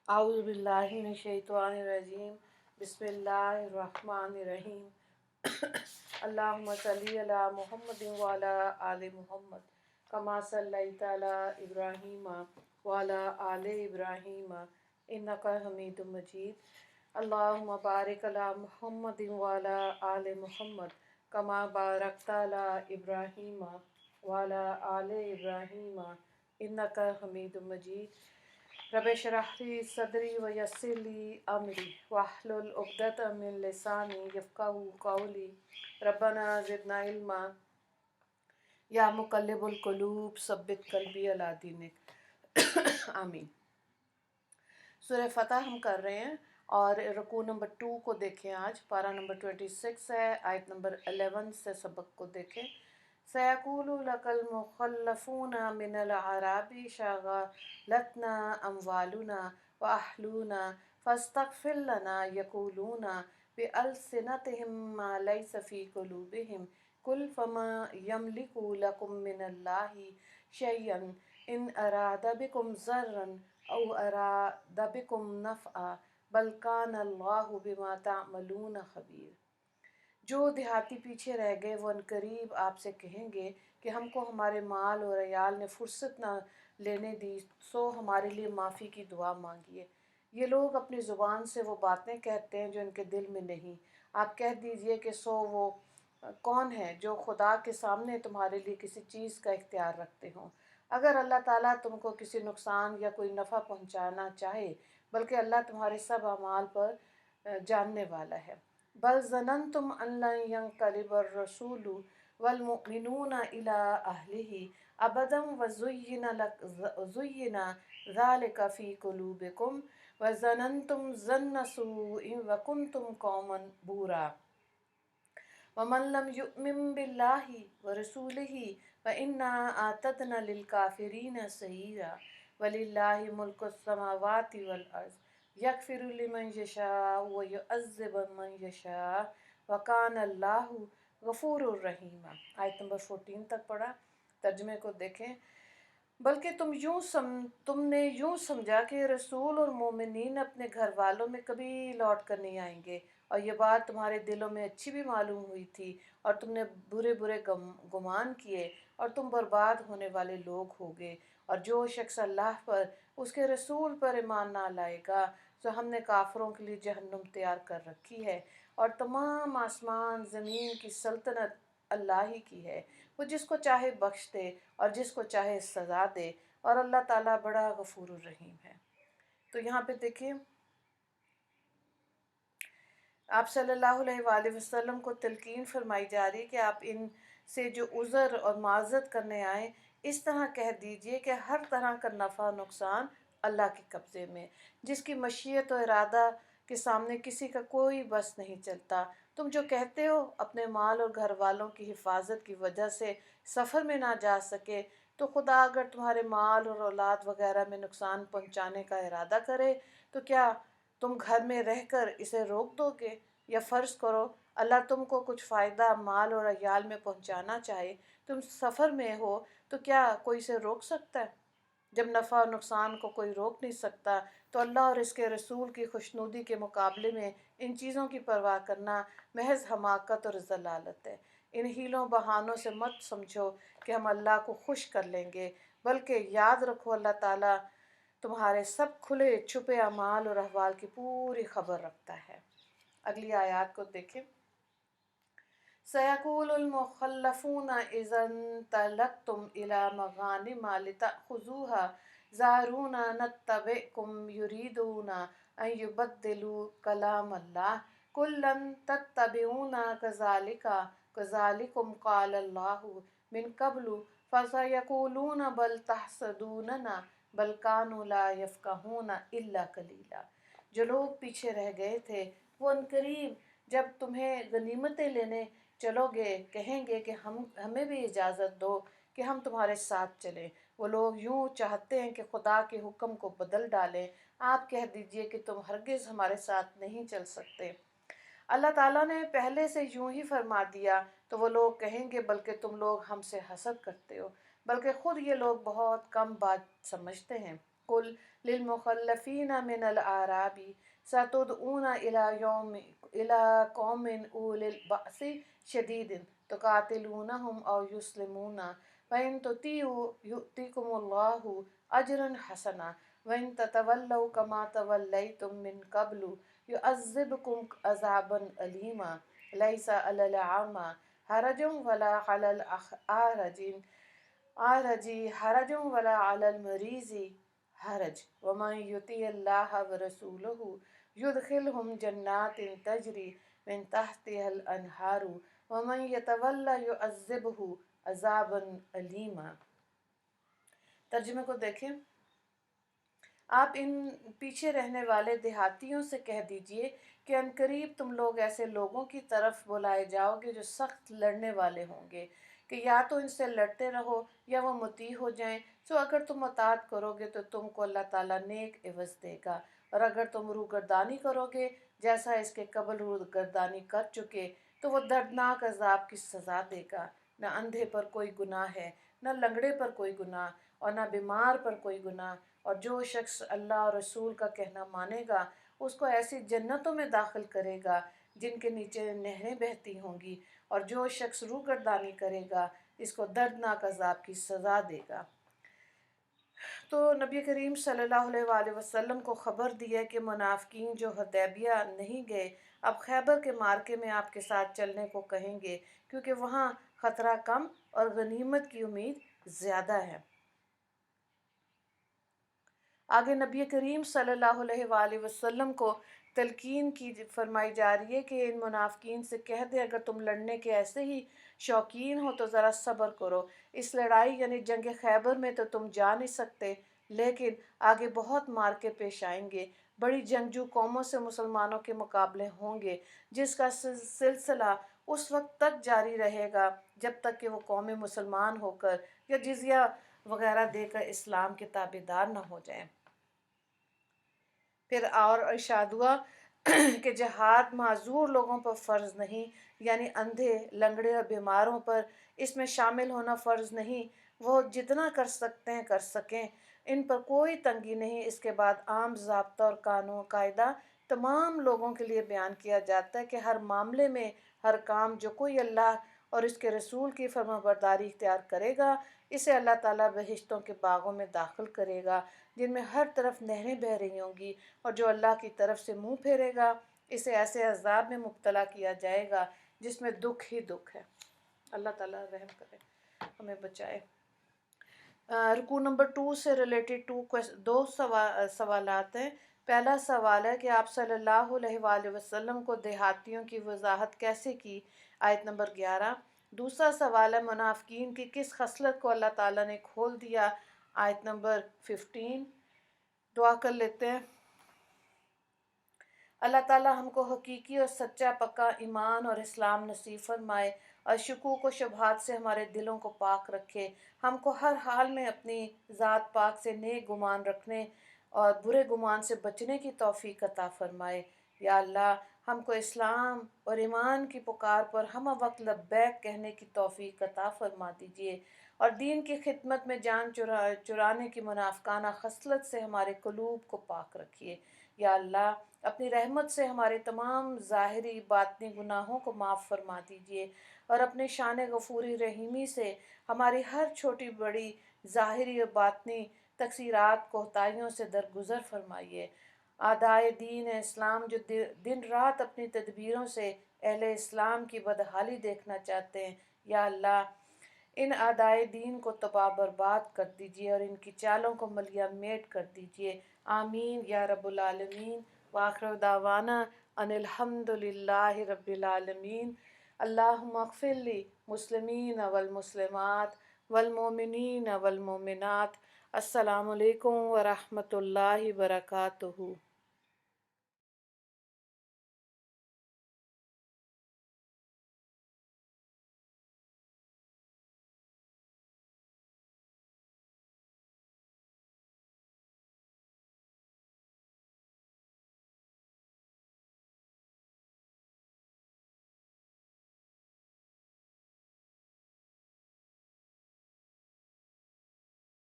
आऊज़ु बिल्लाहि मिनश शैतानिर रजीम। बिस्मिल्लाहिर रहमानिर रहीम। अल्लाहुम्मा सल्ली अला मुहम्मदिन व अला आलि मुहम्मद कमा सल्लैता अला इब्राहीम व अला आलि इब्राहीम इन्नका हमीदुम मजीद। अल्लाहुम्मा बारिक अला मुहम्मदिन व अला आलि मुहम्मद कमा बारकता अला इब्राहीम व अला आलि इब्राहीम इन्नका हमीदुम मजीद। रब्bi इश्रह ली सदरी व यस्सिर ली अमरी वहलुल उक़दतम मिन लिसानी यफ़क़हू क़ौली। रब्बना ज़िदना इल्मा या मुक़ल्लिबुल क़ुलूब सब्बित क़ल्बी अला दीनिक। आमीन। सूरह फ़तह हम कर रहे हैं और रुकू नंबर 2 को देखें। आज पारा नंबर 26 है, आयत नंबर 11 से सबक को देखें। सयक़ूलु लकल मुख़ल्लफ़ूना मिनल अराबी शग़लतना अम्वालुना व अहलूना फ़स्तग़फ़िर लना यक़ूलूना बिअल्सिनतिहिम मा लैसा फ़ी क़ुलूबिहिम कुल फ़मा यमलिकु लकुम मिनल्लाहि शयअन इन अरादा बिकुम ज़र्रन औ अरादा बिकुम नफ़अ बल कानल्लाहु बिमा तअमलून ख़बीर। जो देहाती पीछे रह गए वो अनकरीब आपसे कहेंगे कि हमको हमारे माल और अयाल ने फुर्सत न लेने दी, सो हमारे लिए माफ़ी की दुआ मांगिए। ये लोग अपनी ज़ुबान से वो बातें कहते हैं जो इनके दिल में नहीं। आप कह दीजिए कि सो वो कौन है जो खुदा के सामने तुम्हारे लिए किसी चीज़ का इख्तियार रखते हों। अगर अल्लाह ताला तुमको किसी नुकसान या कोई नफ़ा पहुँचाना चाहे, बल्कि अल्लाह तुम्हारे सब अमाल पर जानने वाला है। बल ज़ननतुम अन लन यंक़लिबर रसूलु वल मुमिनूना इला अहलिही अबदन व ज़ुय्यिना ज़ालिका फ़ी क़ुलूबिकुम व ज़ननतुम ज़न्न सूइन व कुंतुम कौमन बूरा। वमन लम युमिन बिल्लाहि व रसूलिही व इन्ना आतदना लिल काफिरीन सईरा। वलिल्लाहि मुल्कुस समावाति वल अर्ज़ यग़फ़िरु लिमन यशाअ व युअज़्ज़िबु मन यशाअ व कान अल्लाहु गफ़ूरुर रहीम। आयत नंबर 14 तक पढ़ा। तर्जुमे को देखें। बल्कि तुमने यूँ समझा कि रसूल और मोमिनीन अपने घर वालों में कभी लौट कर नहीं आएंगे, और ये बात तुम्हारे दिलों में अच्छी भी मालूम हुई थी, और तुमने बुरे बुरे गुमान किए, और तुम बर्बाद होने वाले लोग होगे। और जो शख्स अल्लाह पर उसके रसूल पर ईमान ना लाएगा, तो हमने काफिरों के लिए जहन्नुम तैयार कर रखी है, और तमाम आसमान ज़मीन की सल्तनत अल्लाह ही की है। वो जिसको चाहे बख्श दे और जिसको चाहे सज़ा दे, और अल्लाह ताला बड़ा गफूरुर रहीम है। तो यहाँ पे देखिए, आप सल्लल्लाहु अलैहि वसल्लम को तलकीन फरमाई जा रही है कि आप इन से जो उज़र और माज़रत करने आए, इस तरह कह दीजिए कि हर तरह का नफ़ा नुकसान अल्लाह के कब्ज़े में, जिसकी मशीयत और इरादा के सामने किसी का कोई बस नहीं चलता। तुम जो कहते हो अपने माल और घर वालों की हिफाजत की वजह से सफ़र में ना जा सके, तो खुदा अगर तुम्हारे माल और औलाद वगैरह में नुकसान पहुँचाने का इरादा करे, तो क्या तुम घर में रहकर इसे रोक दोगे? या फ़र्ज़ करो अल्लाह तुमको कुछ फ़ायदा माल और अयाल में पहुँचाना चाहे, तुम सफ़र में हो, तो क्या कोई इसे रोक सकता है? जब नफ़ा और नुकसान को कोई रोक नहीं सकता, तो अल्लाह और इसके रसूल की खुशनुदी के मुकाबले में इन चीज़ों की परवाह करना महज हमाकत और ज़लालत है। इन हीलों बहानों से मत समझो कि हम अल्लाह को खुश कर लेंगे, बल्कि याद रखो अल्लाह ताला तुम्हारे सब खुले छुपे अमाल और अहवाल की पूरी खबर रखता है। अगली आयत को देखें। सयक़ूलुल मुख़ल्लफ़ूना इज़ा तलक़्तुम इला मग़ानिम लितअख़ुज़ूहा ज़ारूना नत्तबिअकुम युरीदूना अन युबद्दिलू कलामल्लाह कुल लन तत्तबिऊना कज़ालिकुम क़ालल्लाहु मिन क़ब्लु फ़सयक़ूलूना बल तहसदूनना बल कानू ला यफ़क़हूना इल्ला क़लीला। जो लोग पीछे रह गए थे वो अनकरीब जब तुम्हें गनीमतें लेने चलोगे कहेंगे कि हमें भी इजाज़त दो कि हम तुम्हारे साथ चलें। वो लोग यूँ चाहते हैं कि खुदा के हुक्म को बदल डालें। आप कह दीजिए कि तुम हरगिज़ हमारे साथ नहीं चल सकते। अल्लाह ताला ने पहले से यूँ ही फरमा दिया, तो वो लोग कहेंगे बल्कि तुम लोग हमसे हसद करते हो, बल्कि ख़ुद ये लोग बहुत कम बात समझते हैं। قل للمخلفین من الأعراب ستدعون إلى قوم أولي البأس شديد تقاتلونهم أو يسلمون فإن تطيعوا يؤتكم الله أجرا حسنا وإن تتولوا كما توليتم من قبل يعذبكم عذابا أليما ليس على الأعمى حرج ولا على الأعرج حرج ولا على المريض حرج ومن يطع الله ورسوله يدخلهم جنات تجري من تحتها الأنهار ومن يتولى يعذبه عذابا أليما۔ ترجمے کو دیکھیں، آپ ان پیچھے رہنے والے دیہاتیوں سے کہہ دیجئے کہ عنقریب تم لوگ ایسے لوگوں کی طرف بلائے جاؤ گے جو سخت لڑنے والے ہوں گے کہ یا تو ان سے لڑتے رہو یا وہ مطیع ہو جائیں، سو اگر تم اطاعت کرو گے تو تم کو اللہ تعالیٰ نیک عوض دے گا، اور اگر تم روگردانی کرو گے جیسا اس کے قبل روگردانی کر چکے تو وہ دردناک عذاب کی سزا دے گا۔ نہ اندھے پر کوئی گناہ ہے، نہ لنگڑے پر کوئی گناہ، اور نہ بیمار پر کوئی گناہ، اور جو شخص اللہ اور رسول کا کہنا مانے گا اس کو ایسی جنتوں میں داخل کرے گا جن کے نیچے نہریں بہتی ہوں گی، اور جو شخص روگردانی کرے گا اس کو دردناک عذاب کی سزا دے گا۔ تو نبی کریم صلی اللہ علیہ وآلہ وسلم کو خبر دی ہے کہ منافقین جو حدیبیہ نہیں گئے اب خیبر کے مارکے میں آپ کے ساتھ چلنے کو کہیں گے، کیونکہ وہاں خطرہ کم اور غنیمت کی امید زیادہ ہے۔ آگے نبی کریم صلی اللہ علیہ وآلہ وسلم کو تلقین کی فرمائی جا رہی ہے کہ ان منافقین سے کہہ دے اگر تم لڑنے کے ایسے ہی شوقین ہو تو ذرا صبر کرو، اس لڑائی یعنی جنگ خیبر میں تو تم جا نہیں سکتے، لیکن آگے بہت مارکے پیش آئیں گے، بڑی جنگجو قوموں سے مسلمانوں کے مقابلے ہوں گے جس کا سلسلہ اس وقت تک جاری رہے گا جب تک کہ وہ قوم مسلمان ہو کر یا جزیہ وغیرہ دے کر اسلام کے تابعدار نہ ہو جائیں۔ پھر اور ارشاد ہوا کہ جہاد معذور لوگوں پر فرض نہیں، یعنی اندھے، لنگڑے اور بیماروں پر اس میں شامل ہونا فرض نہیں، وہ جتنا کر سکتے ہیں کر سکیں، ان پر کوئی تنگی نہیں۔ اس کے بعد عام ضابطہ اور قانون قاعدہ تمام لوگوں کے لیے بیان کیا جاتا ہے کہ ہر معاملے میں ہر کام جو کوئی اللہ اور اس کے رسول کی فرمانبرداری اختیار کرے گا اسے اللہ تعالیٰ بہشتوں کے باغوں میں داخل کرے گا جن میں ہر طرف نہریں بہہ رہی ہوں گی، اور جو اللہ کی طرف سے منہ پھیرے گا اسے ایسے عذاب میں مبتلا کیا جائے گا جس میں دکھ ہی دکھ ہے۔ اللہ تعالیٰ رحم کرے، ہمیں بچائے۔ رکوع نمبر 2 سے ریلیٹڈ دو سوالات ہیں۔ پہلا سوال ہے کہ آپ صلی اللہ علیہ وآلہ وسلم کو دیہاتیوں کی وضاحت کیسے کی، آیت نمبر 11۔ دوسرا سوال ہے منافقین کی کس خصلت کو اللہ تعالیٰ نے کھول دیا، آیت نمبر 15۔ دعا کر لیتے ہیں۔ اللہ تعالیٰ ہم کو حقیقی اور سچا پکا ایمان اور اسلام نصیب فرمائے، اور شکوک و شبہات سے ہمارے دلوں کو پاک رکھے، ہم کو ہر حال میں اپنی ذات پاک سے نیک گمان رکھنے اور برے گمان سے بچنے کی توفیق عطا فرمائے۔ یا اللہ ہم کو اسلام اور ایمان کی پکار پر ہمہ وقت لبیک کہنے کی توفیق عطا فرما دیجیے، اور دین کی خدمت میں جان چرانے کی منافقانہ خصلت سے ہمارے قلوب کو پاک رکھیے۔ یا اللہ اپنی رحمت سے ہمارے تمام ظاہری باطنی گناہوں کو معاف فرما دیجیے، اور اپنے شان غفوری رحیمی سے ہماری ہر چھوٹی بڑی ظاہری اور باطنی تقصیرات کوتاہیوں سے درگزر فرمائیے۔ اعدائے دین اسلام جو دن رات اپنی تدبیروں سے اہل اسلام کی بدحالی دیکھنا چاہتے ہیں، یا اللہ ان اعدائے دین کو تباہ برباد کر دیجیے اور ان کی چالوں کو ملیہ میٹ کر دیجیے، آمین یا رب العالمین۔ وآخر دعوانا ان الحمد للہ رب العالمین۔ اللہم اغفر لی مسلمین والمسلمات والمؤمنین والمؤمنات۔ السلام علیکم ورحمۃ اللہ وبرکاتہ۔